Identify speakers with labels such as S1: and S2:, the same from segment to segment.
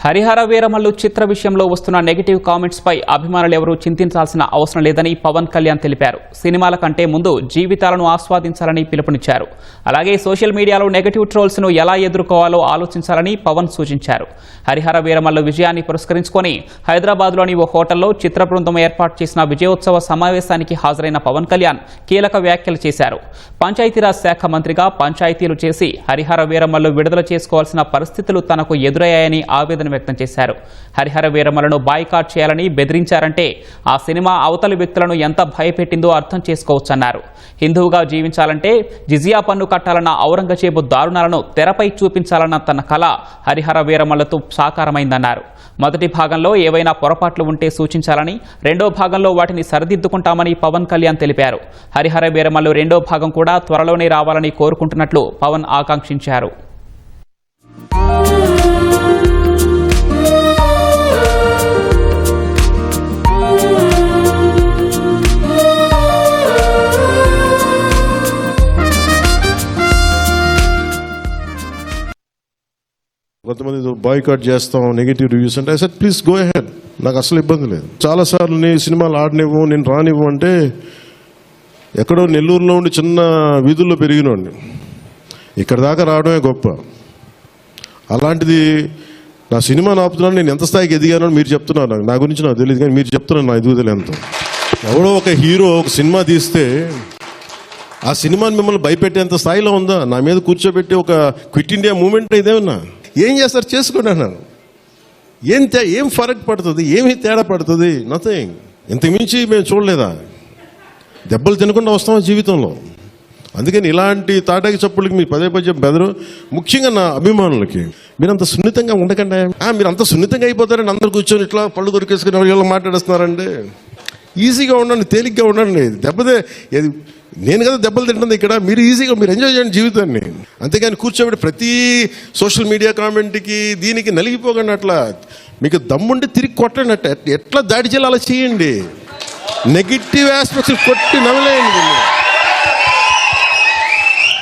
S1: హరిహర వీరమల్లు చిత్ర విషయంలో వస్తున్న negative comments పై అభిమానులు ఎవరూ చింతించాల్సిన అవసరం లేదని పవన్ కళ్యాణ్ తెలిపారు. సినిమాల కంటే ముందు జీవితాలను ఆస్వాదించాలని పిలుపునిచ్చారు. అలాగే సోషల్ మీడియాలో నెగటివ్ ట్రోల్స్ ను ఎలా ఎదుర్కోవాలో ఆలోచించాలని పవన్ సూచించారు. హరిహర వీరమల్లు విజయాన్ని పురస్కరించుకొని హైదరాబాద్లోని ఓ హోటల్లో చిత్ర బృందం ఏర్పాటు చేసిన విజయోత్సవ సమావేశానికి హాజరైన పవన్ కళ్యాణ్ కీలక వ్యాఖ్యలు చేశారు. పంచాయతీరాజ్ శాఖ మంత్రిగా పంచాయతీలు చేసి హరిహర వీరమల్లు విడుదల చేసుకోవాల్సిన పరిస్థితులు తనకు ఎదురయ్యాయని ఆవేదన వ్యక్తం చేశారు. హరిహర వీరమల్లును బాయ్కాట్ చేయాలని బెదిరించారంటే ఆ సినిమా అవతలి వ్యక్తులను ఎంత భయపెట్టిందో అర్థం చేసుకోవచ్చన్నారు. హిందువుగా జీవించాలంటే జిజియా పన్ను కట్టాలన్న ఔరంగజేబు దారుణాలను తెరపై చూపించాలన్న తన కళ హరిహర వీరమల్లుతో సాకారమైందన్నారు. మొదటి భాగంలో ఏవైనా పొరపాట్లు ఉంటే సూచించాలని, రెండో భాగంలో వాటిని సరిదిద్దుకుంటామని పవన్ కళ్యాణ్ తెలిపారు. హరిహర వీరమల్లు రెండో భాగం కూడా త్వరలోనే రావాలని కోరుకుంటున్నట్లు పవన్ ఆకాంక్షించారు.
S2: కొంతమంది బాయ్కాట్ చేస్తాం, నెగిటివ్ రివ్యూస్ అంటే I said please go ahead, నాకు అసలు ఇబ్బంది లేదు. చాలాసార్లు నీ సినిమాలు ఆడనివ్వు, నేను రానివ్వు అంటే ఎక్కడో నెల్లూరులో ఉండి చిన్న వీధుల్లో పెరిగినోడిని, ఇక్కడ దాకా రావడమే గొప్ప. అలాంటిది నా సినిమా ఆపుతున్నాను, నేను ఎంత స్థాయికి ఎదిగానో మీరు చెప్తున్నారు. నా గురించి నాకు తెలియదు, కానీ మీరు చెప్తున్నారు నా ఎదుగుదల ఎంత. ఎవడో ఒక హీరో ఒక సినిమా తీస్తే ఆ సినిమాని మిమ్మల్ని భయపెట్టేంత స్థాయిలో ఉందా? నా మీద కూర్చోబెట్టి ఒక క్విట్ ఇండియా మూమెంట్ ఇదేమన్నా ఏం చేస్తారు చేసుకోండి అన్నాను. ఏం ఫరక్ పడుతుంది, ఏమి తేడా పడుతుంది? నథింగ్. ఇంతకుమించి మేము చూడలేదా? దెబ్బలు తినకుండా వస్తామా జీవితంలో? అందుకని ఇలాంటి తాటాకి చప్పులకి మీరు పదే పదే బెదరు. ముఖ్యంగా నా అభిమానులకి మీరు అంత సున్నితంగా ఉండకండి. మీరు అంత సున్నితంగా అయిపోతారని అందరు కూర్చొని ఇట్లా పళ్ళు దొరికేసుకుని ఎవరు మాట్లాడేస్తున్నారండి. ఈజీగా ఉండండి, తేలిగ్గా ఉండండి. నేను కదా దెబ్బలు తింటుంది ఇక్కడ, మీరు ఈజీగా మీరు ఎంజాయ్ చేయండి జీవితాన్ని. అంతేగాని కూర్చోబెట్టి ప్రతి సోషల్ మీడియా కామెంట్కి దీనికి నలిగిపోకండి. అట్లా మీకు దమ్ముండి తిరిగి కొట్టండి. ఎట్లా దాడి చేయాలి అలా చేయండి. నెగిటివ్ ఆస్పెక్ట్స్ కొట్టి నవలేయండి.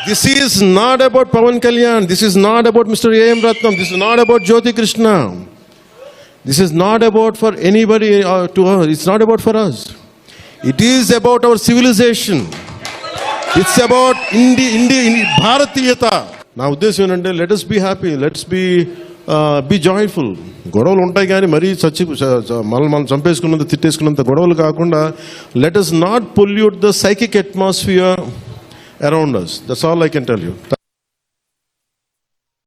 S2: This is not about Pavan Kalyan, this is not about mister AM Ratnam, this is not about Jyothi Krishna, this is not about for anybody to her, it's not about for us, it is about our civilization, ఇట్స్ అబౌట్ భారతీయత. నా ఉద్దేశం ఏంటంటే let's be happy, let's be joyful. గొడవలు ఉంటాయి కానీ మరీ మనం చంపేసుకున్నంత తిట్టేసుకున్నంత గొడవలు కాకుండా let us not pollute the psychic atmosphere around us. That's all I can tell you.